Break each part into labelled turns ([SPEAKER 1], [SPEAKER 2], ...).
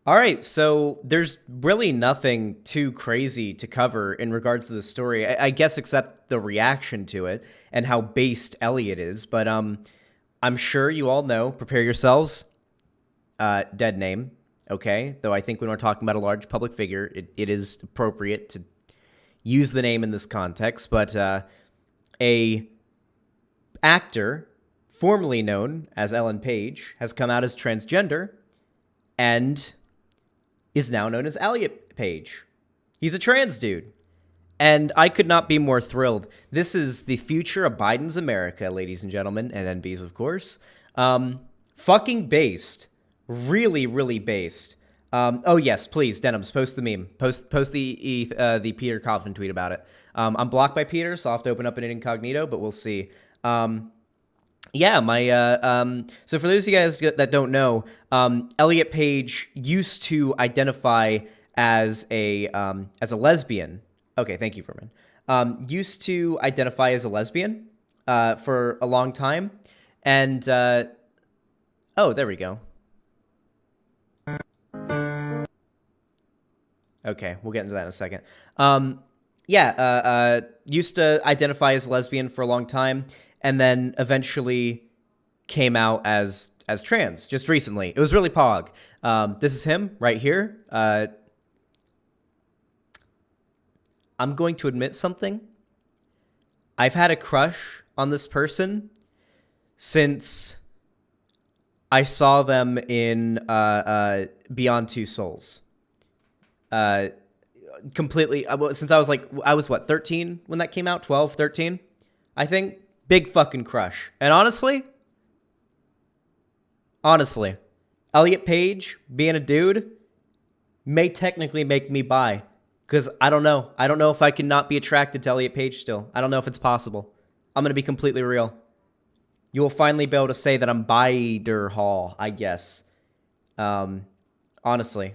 [SPEAKER 1] All right, so there's really nothing too crazy to cover in regards to the story, I guess, except the reaction to it and how based Elliot is. But I'm sure you all know. Prepare yourselves. Dead name. Okay, though I think when we're talking about a large public figure, it is appropriate to use the name in this context. But a actor formerly known as Ellen Page has come out as transgender and is now known as Elliot Page. He's a trans dude. And I could not be more thrilled. This is the future of Biden's America, ladies and gentlemen, and NBs, of course. Fucking based. Really, really based. Oh, yes, please, Denims, post the meme. Post the Peter Coffin tweet about it. I'm blocked by Peter, so I'll have to open up an incognito, but we'll see. Yeah, so for those of you guys that don't know, Elliot Page used to identify as a lesbian. Okay, thank you, Furman. Used to identify as a lesbian for a long time, and oh, there we go. Okay, we'll get into that in a second. Used to identify as lesbian for a long time, and then eventually came out as trans just recently. It was really pog. This is him right here. I'm going to admit something. I've had a crush on this person since I saw them in Beyond Two Souls. Completely, since I was what, 13 when that came out? 12, 13, I think. Big fucking crush. And honestly, Elliot Page being a dude may technically make me bi. Because I don't know. I don't know if I can not be attracted to Elliot Page still. I don't know if it's possible. I'm going to be completely real. You will finally be able to say that I'm bi-der hall, I guess. Honestly.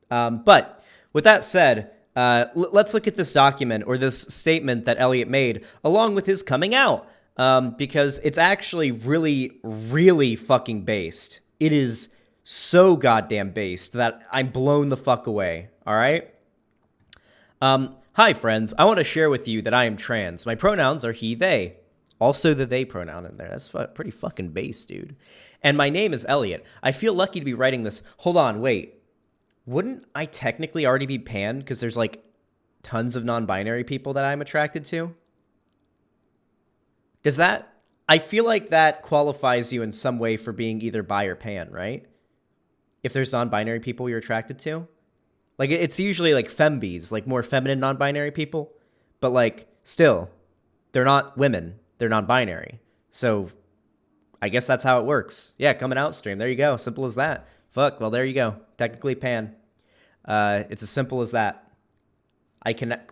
[SPEAKER 1] But with that said, let's look at this document or this statement that Elliot made along with his coming out, because it's actually really, really fucking based. It is so goddamn based that I'm blown the fuck away. All right. Hi, friends. I want to share with you that I am trans. My pronouns are he, they. Also the they pronoun in there. That's pretty fucking based, dude. And my name is Elliot. I feel lucky to be writing this. Hold on, wait. Wouldn't I technically already be pan because there's like tons of non-binary people that I'm attracted to? Does that... I feel like that qualifies you in some way for being either bi or pan, right? If there's non-binary people you're attracted to? Like, it's usually like fembies, like more feminine non-binary people. But like, still, they're not women. They're non-binary. So I guess that's how it works. Yeah, coming out stream. There you go. Simple as that. Fuck, well, there you go. Technically pan. It's as simple as that.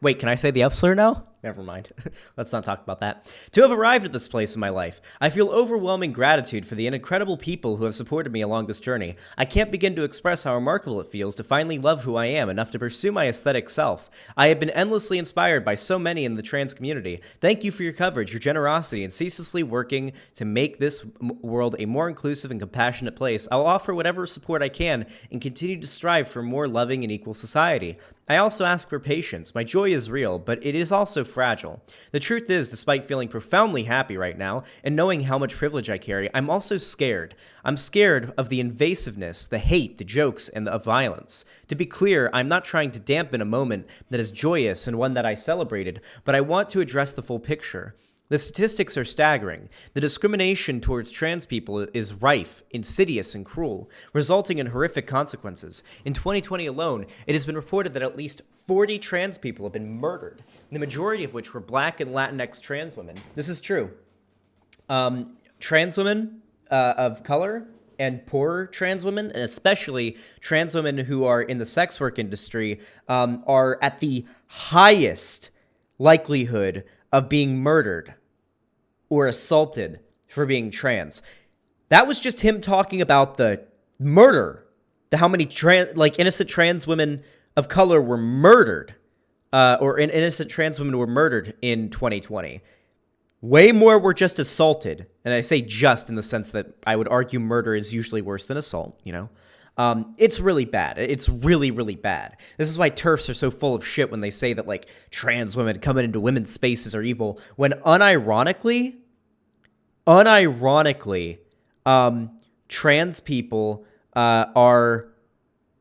[SPEAKER 1] Wait, can I say the F slur now? Never mind. Let's not talk about that. To have arrived at this place in my life, I feel overwhelming gratitude for the incredible people who have supported me along this journey. I can't begin to express how remarkable it feels to finally love who I am enough to pursue my aesthetic self. I have been endlessly inspired by so many in the trans community. Thank you for your coverage, your generosity, and ceaselessly working to make this world a more inclusive and compassionate place. I'll offer whatever support I can and continue to strive for a more loving and equal society. I also ask for patience. My joy is real, but it is also fragile. The truth is, despite feeling profoundly happy right now and knowing how much privilege I carry, I'm also scared. I'm scared of the invasiveness, the hate, the jokes, and the violence. To be clear, I'm not trying to dampen a moment that is joyous and one that I celebrated, but I want to address the full picture. The statistics are staggering. The discrimination towards trans people is rife, insidious, and cruel, resulting in horrific consequences. In 2020 alone, it has been reported that at least 40 trans people have been murdered, the majority of which were Black and Latinx trans women. This is true. Trans women of color and poorer trans women, and especially trans women who are in the sex work industry, are at the highest likelihood of being murdered or assaulted for being trans. That was just him talking about the murder, how many innocent trans women of color were murdered, or innocent trans women were murdered in 2020. Way more were just assaulted, and I say just in the sense that I would argue murder is usually worse than assault, you know. It's really bad. It's really, really bad. This is why TERFs are so full of shit when they say that, like, trans women coming into women's spaces are evil, when unironically, trans people are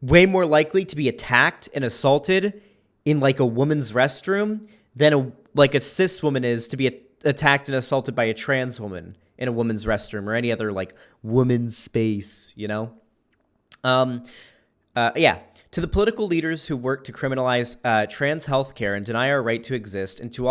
[SPEAKER 1] way more likely to be attacked and assaulted in, like, a woman's restroom than a cis woman is to be attacked and assaulted by a trans woman in a woman's restroom or any other, like, woman's space, you know? Yeah. To the political leaders who work to criminalize trans healthcare and deny our right to exist, and to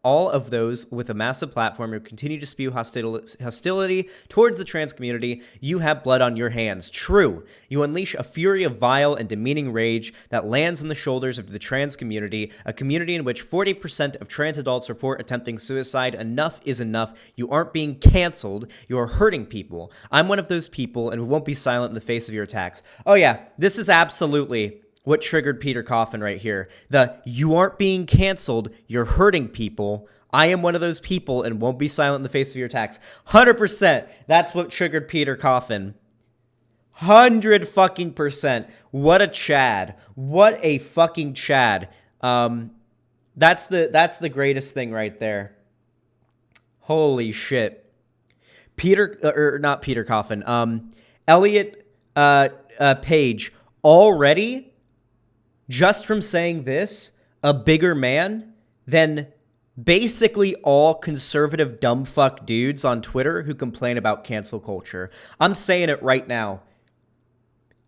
[SPEAKER 1] all of those with a massive platform who continue to spew hostility towards the trans community, you have blood on your hands. True. You unleash a fury of vile and demeaning rage that lands on the shoulders of the trans community, a community in which 40% of trans adults report attempting suicide. Enough is enough. You aren't being canceled. You are hurting people. I'm one of those people, and we won't be silent in the face of your attacks. Oh yeah, this is absolutely what triggered Peter Coffin right here. You aren't being canceled, you're hurting people. I am one of those people and won't be silent in the face of your attacks. 100%. That's what triggered Peter Coffin. 100% What a Chad. What a fucking Chad. That's the greatest thing right there. Holy shit. Not Peter Coffin. Elliot Page already, just from saying this, a bigger man than basically all conservative dumbfuck dudes on Twitter who complain about cancel culture. I'm saying it right now.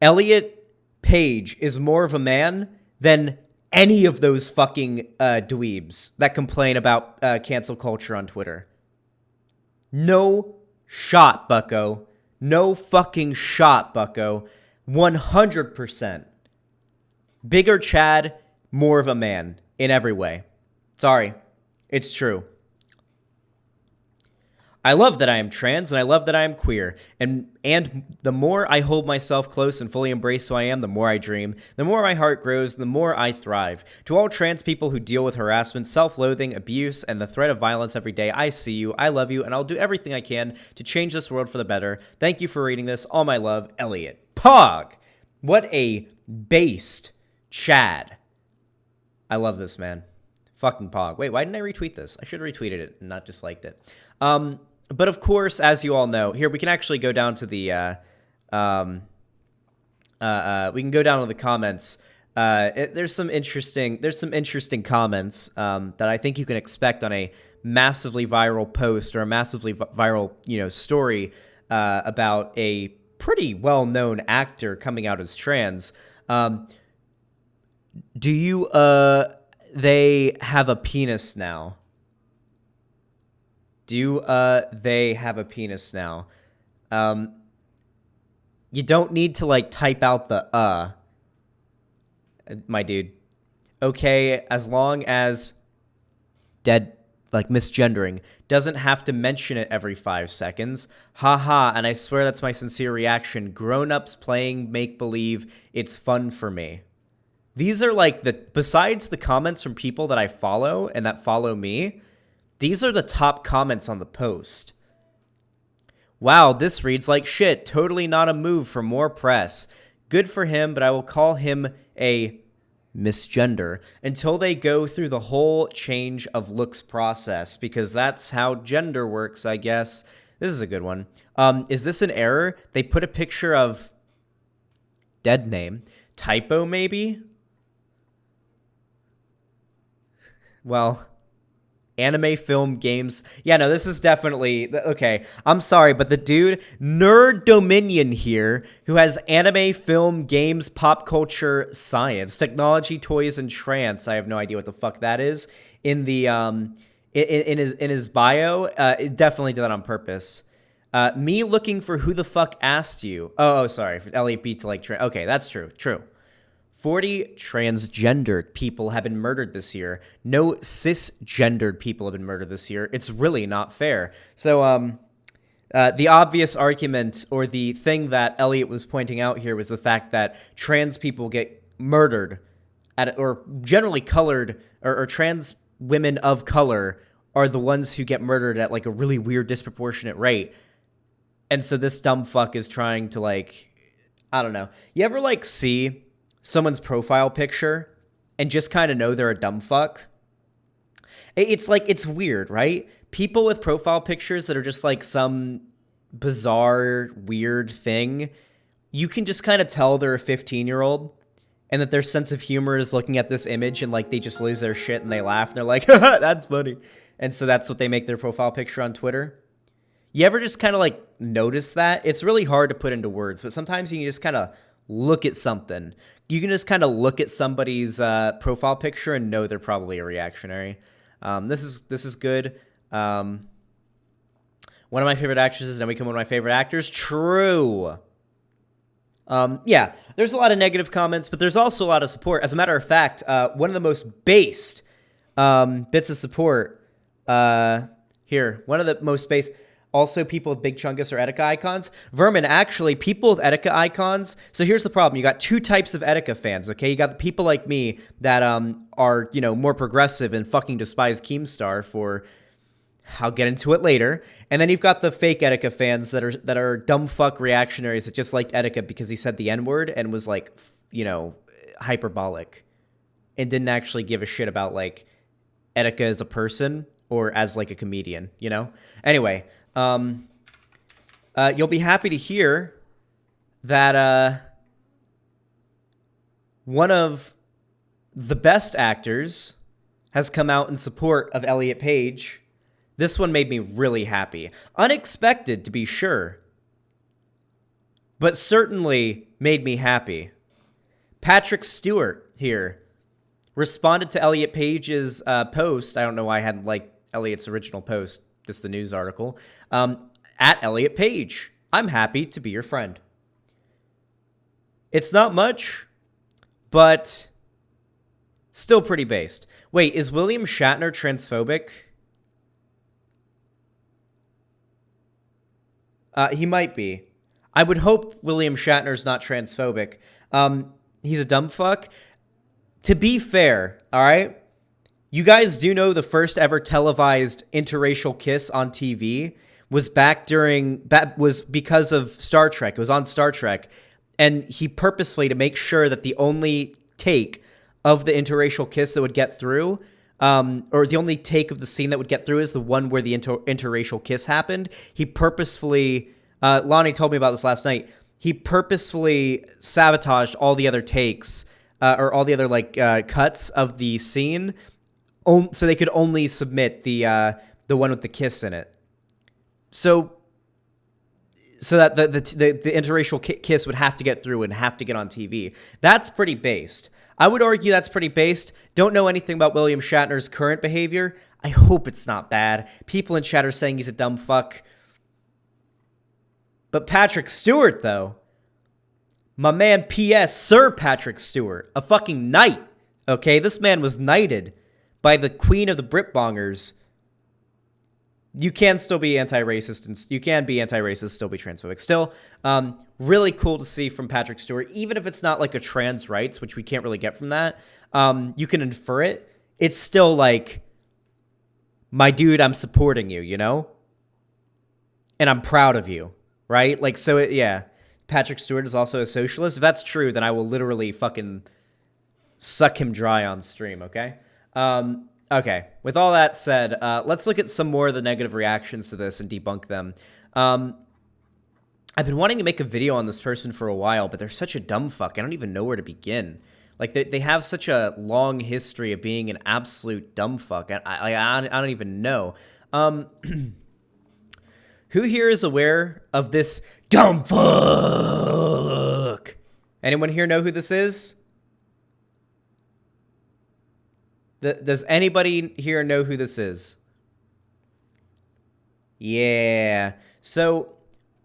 [SPEAKER 1] Elliot Page is more of a man than any of those fucking dweebs that complain about cancel culture on Twitter. No shot, bucko. No fucking shot, bucko. 100%. Bigger Chad, more of a man in every way. Sorry, it's true. I love that I am trans, and I love that I am queer. And the more I hold myself close and fully embrace who I am, the more I dream, the more my heart grows, the more I thrive. To all trans people who deal with harassment, self-loathing, abuse, and the threat of violence every day, I see you, I love you, and I'll do everything I can to change this world for the better. Thank you for reading this. All my love, Elliot. Pog! What a based Chad. I love this, man. Fucking Pog. Wait, why didn't I retweet this? I should have retweeted it and not just liked it. But of course, as you all know, here we can actually go down to the we can go down to the comments. There's some interesting comments that I think you can expect on a massively viral post or a massively viral story about a pretty well-known actor coming out as trans. Do you they have a penis now? Do they have a penis now? You don't need to like type out the my dude. Okay, as long as dead like misgendering doesn't have to mention it every 5 seconds. Haha, and I swear that's my sincere reaction. Grown-ups playing make-believe. It's fun for me. These are like besides the comments from people that I follow and that follow me, these are the top comments on the post. Wow, this reads like shit. Totally not a move for more press. Good for him, but I will call him a misgender until they go through the whole change of looks process, because that's how gender works, I guess. This is a good one. Is this an error? They put a picture of dead name. Typo, maybe? Well, anime, film, games. Yeah, no, this is definitely... Okay, I'm sorry, but the dude, Nerd Dominion here, who has anime, film, games, pop culture, science, technology, toys, and trance. I have no idea what the fuck that is. In the in his bio, it definitely did that on purpose. Me looking for who the fuck asked you. Oh, sorry, for Elliot B to like... Okay, that's true. 40 transgendered people have been murdered this year. No cisgendered people have been murdered this year. It's really not fair. So the obvious argument, or the thing that Elliot was pointing out here, was the fact that trans people get murdered or generally colored, or trans women of color are the ones who get murdered at like a really weird disproportionate rate. And so this dumb fuck is trying to like... I don't know. You ever like see someone's profile picture and just kind of know they're a dumb fuck? It's like, it's weird, right? People with profile pictures that are just like some bizarre, weird thing, you can just kind of tell they're a 15-year-old and that their sense of humor is looking at this image and like they just lose their shit and they laugh and they're like, that's funny. And so that's what they make their profile picture on Twitter. You ever just kind of like notice that? It's really hard to put into words, but sometimes you can just kind of look at something. You can just kind of look at somebody's profile picture and know they're probably a reactionary. This is good. One of my favorite actresses, and then we come one of my favorite actors. True. Yeah, there's a lot of negative comments, but there's also a lot of support. As a matter of fact, one of the most based bits of support here. One of the most based. Also, people with big chungus or Etika icons. Vermin, actually, people with Etika icons. So here's the problem. You got two types of Etika fans, okay? You got the people like me that are, you know, more progressive and fucking despise Keemstar for... I'll get into it later. And then you've got the fake Etika fans that are dumb fuck reactionaries that just liked Etika because he said the N-word and was like, you know, hyperbolic. And didn't actually give a shit about like Etika as a person or as like a comedian, you know? Anyway... you'll be happy to hear that one of the best actors has come out in support of Elliot Page. This one made me really happy. Unexpected, to be sure, but certainly made me happy. Patrick Stewart here responded to Elliot Page's post. I don't know why I hadn't liked Elliot's original post. Just the news article, at Elliot Page. I'm happy to be your friend. It's not much, but still pretty based. Wait, is William Shatner transphobic? He might be. I would hope William Shatner's not transphobic. He's a dumb fuck. To be fair, all right? You guys do know the first ever televised interracial kiss on TV was was because of Star Trek. It was on Star Trek. And he purposefully, to make sure that the only take of the interracial kiss that would get through, or the only take of the scene that would get through is the one where the interracial kiss happened. He purposefully, Lonnie told me about this last night, he purposefully sabotaged all the other takes, or all the other like cuts of the scene, so they could only submit the one with the kiss in it. So that the interracial kiss would have to get through and have to get on TV. That's pretty based. I would argue that's pretty based. Don't know anything about William Shatner's current behavior. I hope it's not bad. People in chat are saying he's a dumb fuck. But Patrick Stewart, though. My man P.S. Sir Patrick Stewart. A fucking knight. Okay, this man was knighted by the queen of the Britbongers. You can still be anti-racist, and you can be anti-racist, still be transphobic. Still, really cool to see from Patrick Stewart, even if it's not like a trans rights, which we can't really get from that. You can infer it. It's still like, my dude, I'm supporting you, you know? And I'm proud of you, right? Like, so, yeah. Patrick Stewart is also a socialist. If that's true, then I will literally fucking suck him dry on stream, okay? Okay, with all that said, let's look at some more of the negative reactions to this and debunk them. I've been wanting to make a video on this person for a while, but they're such a dumb fuck. I don't even know where to begin. Like, they have such a long history of being an absolute dumb fuck. I don't even know. Who here is aware of this dumb fuck? Anyone here know who this is? Does anybody here know who this is? Yeah. So,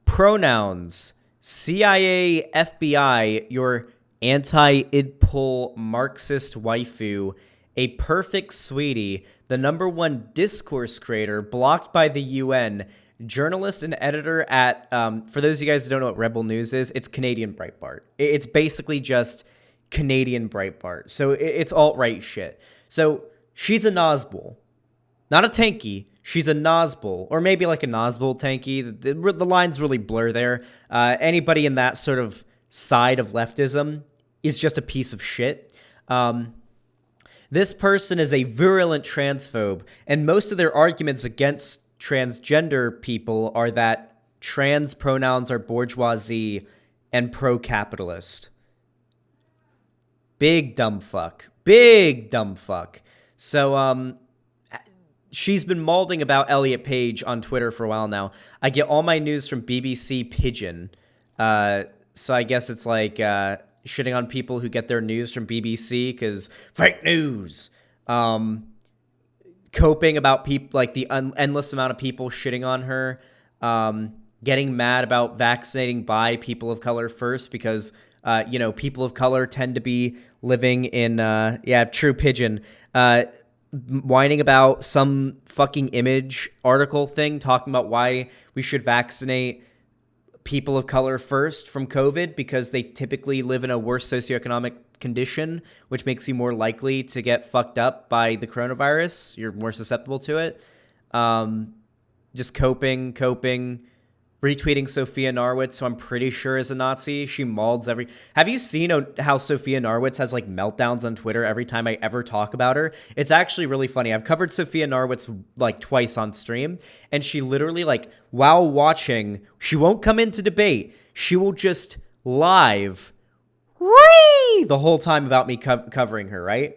[SPEAKER 1] pronouns. CIA, FBI, your anti-idpol Marxist waifu, a perfect sweetie, the #1 discourse creator, blocked by the UN, journalist and editor at, for those of you guys who don't know what Rebel News is, it's Canadian Breitbart. It's basically just Canadian Breitbart. So it's alt-right shit. So she's a Nazbol. Not a tanky. She's a Nazbol. Or maybe like a Nazbol tanky. The lines really blur there. Anybody in that sort of side of leftism is just a piece of shit. This person is a virulent transphobe, and most of their arguments against transgender people are that trans pronouns are bourgeoisie and pro-capitalist. Big dumb fuck. Big dumb fuck. So, she's been mauling about Elliot Page on Twitter for a while now. I get all my news from BBC Pigeon. So I guess it's like shitting on people who get their news from BBC because fake news. Coping about people, like the endless amount of people shitting on her. Getting mad about vaccinating by people of color first because, people of color tend to be living in, true Pigeon. Whining about some fucking Image article thing talking about why we should vaccinate people of color first from COVID because they typically live in a worse socioeconomic condition, which makes you more likely to get fucked up by the coronavirus. You're more susceptible to it. Just coping, retweeting Sophia Narwitz, who I'm pretty sure is a Nazi. She mauls every... Have you seen how Sophia Narwitz has like meltdowns on Twitter every time I ever talk about her? It's actually really funny. I've covered Sophia Narwitz like twice on stream, and she literally like while watching, she won't come into debate. She will just live the whole time about me covering her, right?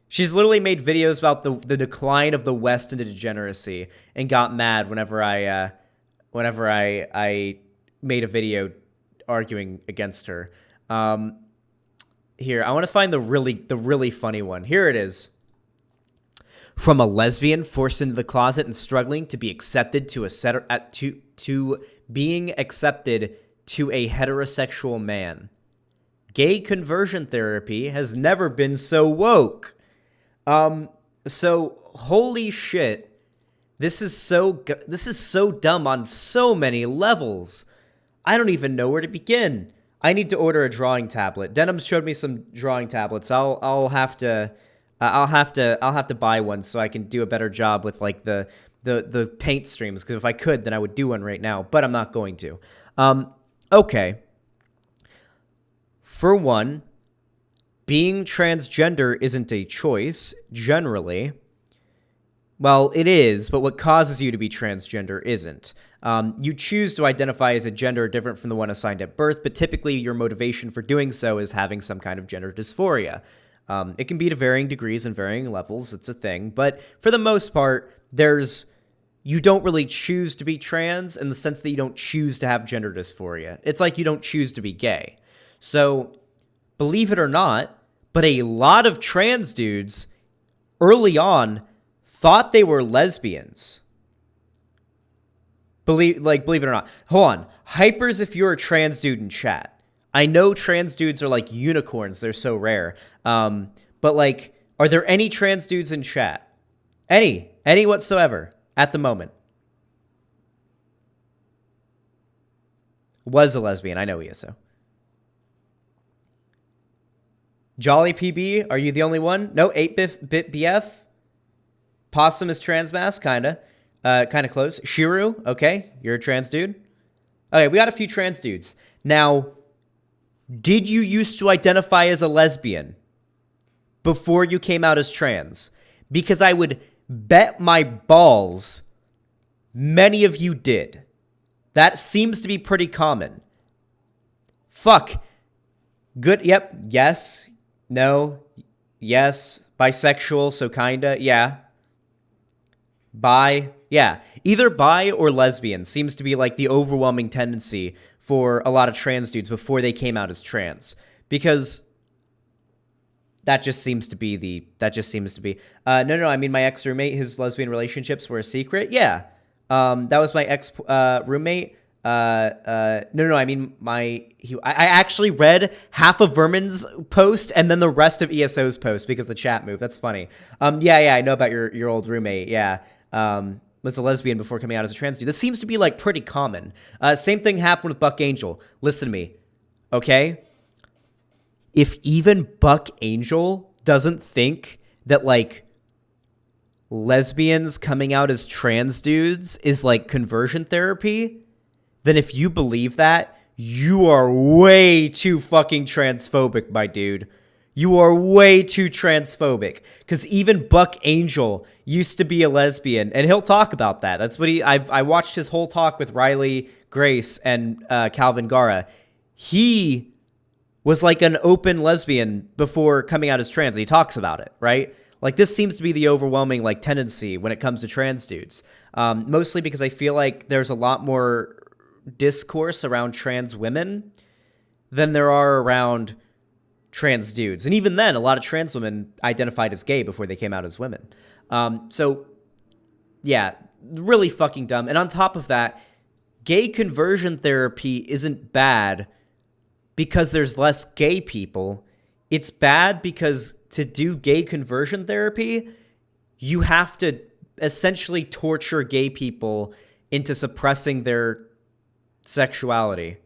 [SPEAKER 1] She's literally made videos about the decline of the West into degeneracy and got mad whenever I made a video arguing against her. Here, I want to find the really funny one. Here it is. From a lesbian forced into the closet and struggling to be accepted to being accepted to a heterosexual man. Gay conversion therapy has never been so woke. So holy shit. This is so dumb on so many levels. I don't even know where to begin. I need to order a drawing tablet. Denim showed me some drawing tablets. I'll have to buy one so I can do a better job with like the paint streams, because if I could, then I would do one right now, but I'm not going to. Okay. For one, being transgender isn't a choice generally. Well, it is, but what causes you to be transgender isn't. You choose to identify as a gender different from the one assigned at birth, but typically your motivation for doing so is having some kind of gender dysphoria. It can be to varying degrees and varying levels. It's a thing. But for the most part, you don't really choose to be trans in the sense that you don't choose to have gender dysphoria. It's like you don't choose to be gay. So, believe it or not, but a lot of trans dudes early on thought they were lesbians. Believe it or not. Hold on. Hypers if you're a trans dude in chat. I know trans dudes are like unicorns. They're so rare. But like, are there any trans dudes in chat? Any whatsoever at the moment? Was a lesbian. I know he is so. Jolly PB, are you the only one? No, 8-bit BF. Possum is trans mask, kinda close. Shiru, okay, you're a trans dude. Okay, we got a few trans dudes. Now, did you used to identify as a lesbian before you came out as trans? Because I would bet my balls many of you did. That seems to be pretty common. Fuck. Good, yep, yes, no, yes, bisexual, so kinda, yeah. Bi, yeah. Either bi or lesbian seems to be like the overwhelming tendency for a lot of trans dudes before they came out as trans. Because that just seems to be no, I mean, my ex-roommate, his lesbian relationships were a secret. Yeah. That was my ex-roommate. No, I mean, I actually read half of Vermin's post and then the rest of ESO's post because the chat moved. That's funny. Yeah, I know about your old roommate. Yeah. Was a lesbian before coming out as a trans dude. This seems to be like pretty common. Same thing happened with Buck Angel. Listen to me, okay? If even Buck Angel doesn't think that like lesbians coming out as trans dudes is like conversion therapy, then if you believe that, you are way too fucking transphobic, my dude. You are way too transphobic. Because even Buck Angel used to be a lesbian, and he'll talk about that. That's what I watched his whole talk with Riley Grace and Calvin Gara. He was like an open lesbian before coming out as trans. He talks about it, right? Like, this seems to be the overwhelming like tendency when it comes to trans dudes. Mostly because I feel like there's a lot more discourse around trans women than there are around trans dudes. And even then, a lot of trans women identified as gay before they came out as women. So, yeah, really fucking dumb. And on top of that, gay conversion therapy isn't bad because there's less gay people. It's bad because to do gay conversion therapy, you have to essentially torture gay people into suppressing their sexuality.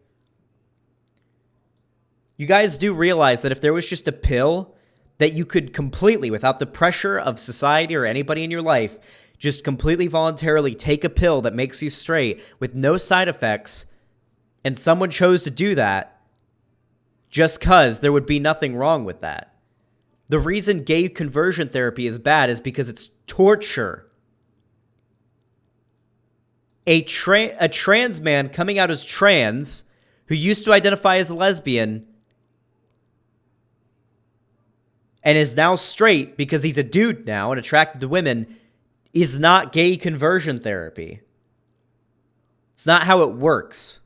[SPEAKER 1] You guys do realize that if there was just a pill that you could completely, without the pressure of society or anybody in your life, just completely voluntarily take a pill that makes you straight with no side effects, and someone chose to do that, just because there would be nothing wrong with that. The reason gay conversion therapy is bad is because it's torture. A trans man coming out as trans who used to identify as a lesbian and is now straight because he's a dude now and attracted to women is not gay conversion therapy. It's not how it works.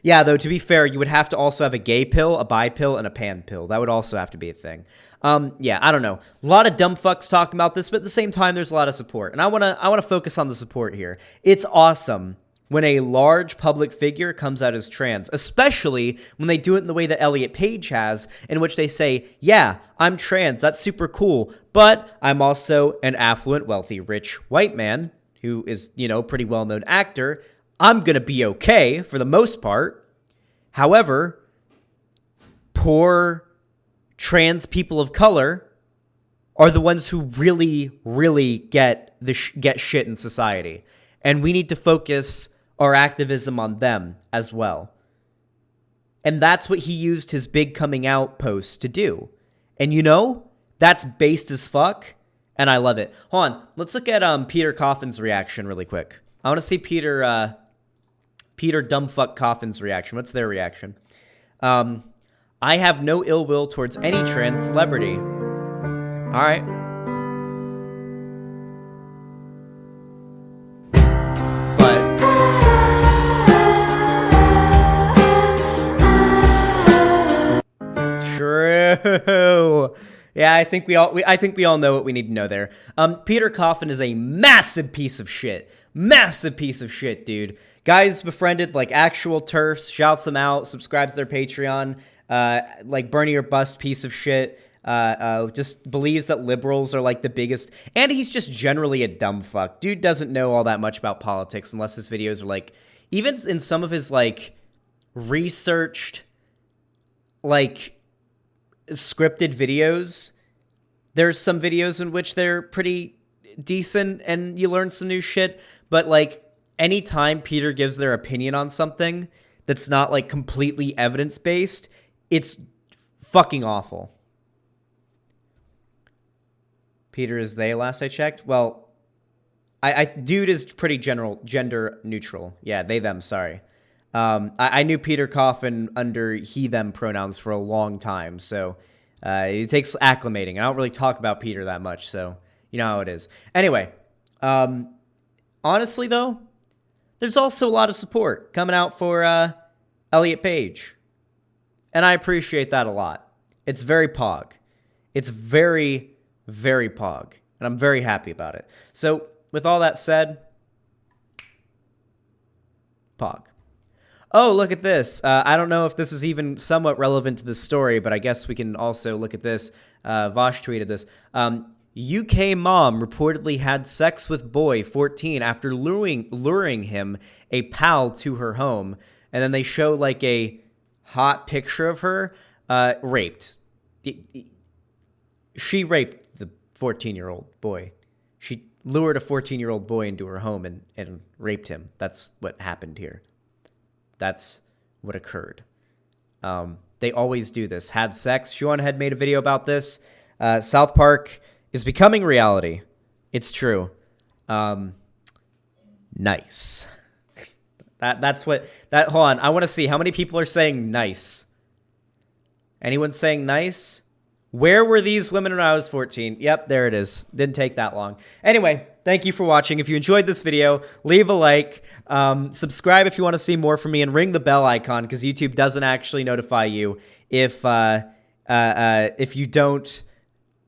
[SPEAKER 1] Yeah, though, to be fair, you would have to also have a gay pill, a bi pill, and a pan pill. That would also have to be a thing. Yeah, I don't know. A lot of dumb fucks talking about this, but at the same time, there's a lot of support. And I wanna focus on the support here. It's awesome when a large public figure comes out as trans, especially when they do it in the way that Elliot Page has, in which they say, yeah, I'm trans, that's super cool, but I'm also an affluent, wealthy, rich white man who is, pretty well-known actor. I'm going to be okay for the most part. However, poor trans people of color are the ones who really, really get shit in society. And we need to focus our activism on them as well. And that's what he used his big coming out post to do. And that's based as fuck, and I love it. Hold on, let's look at Peter Coffin's reaction really quick. I want to see Peter Dumbfuck Coffin's reaction. What's their reaction? I have no ill will towards any trans celebrity. All right. True. Yeah, I think we all know what we need to know there. Peter Coffin is a massive piece of shit. Massive piece of shit, dude. Guys befriended like actual TERFs, shouts them out, subscribes to their Patreon. Like Bernie or bust piece of shit. Just believes that liberals are like the biggest, and he's just generally a dumb fuck. Dude doesn't know all that much about politics unless his videos are like, even in some of his like researched, like scripted videos, there's some videos in which they're pretty decent and you learn some new shit, but like anytime Peter gives their opinion on something that's not like completely evidence-based, it's fucking awful. Peter is they, last I checked. Well, I dude is pretty gender neutral. Yeah, they, them, sorry. I knew Peter Coffin under he, them pronouns for a long time, so it takes acclimating. I don't really talk about Peter that much, so you know how it is. Anyway, honestly, though, there's also a lot of support coming out for Elliot Page, and I appreciate that a lot. It's very pog. It's very, very pog, and I'm very happy about it. So, with all that said, pog. Oh, look at this. I don't know if this is even somewhat relevant to this story, but I guess we can also look at this. Vosh tweeted this. UK mom reportedly had sex with boy 14 after luring him, a pal, to her home. And then they show like a hot picture of her raped. She raped the 14-year-old boy. She lured a 14-year-old boy into her home and raped him. That's what happened here. That's what occurred. They always do this. Had sex. Sean had made a video about this. South Park is becoming reality. It's true. Nice. That's what that. Hold on. I want to see how many people are saying nice. Anyone saying nice? Where were these women when I was 14? Yep, there it is. Didn't take that long. Anyway, thank you for watching. If you enjoyed this video, leave a like. Subscribe if you want to see more from me, and ring the bell icon because YouTube doesn't actually notify you if you don't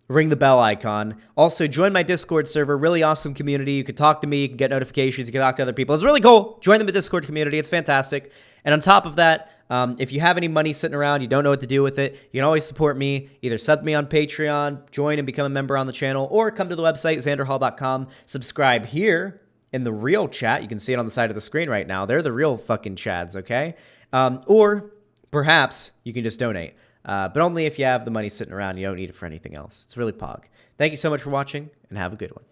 [SPEAKER 1] ring the bell icon. Also, join my Discord server. Really awesome community. You can talk to me. You can get notifications. You can talk to other people. It's really cool. Join the Discord community. It's fantastic. And on top of that, if you have any money sitting around, you don't know what to do with it, you can always support me. Either sub me on Patreon, join and become a member on the channel, or come to the website, xanderhall.com. Subscribe here in the real chat. You can see it on the side of the screen right now. They're the real fucking chads, okay? Or perhaps you can just donate. But only if you have the money sitting around. You don't need it for anything else. It's really pog. Thank you so much for watching, and have a good one.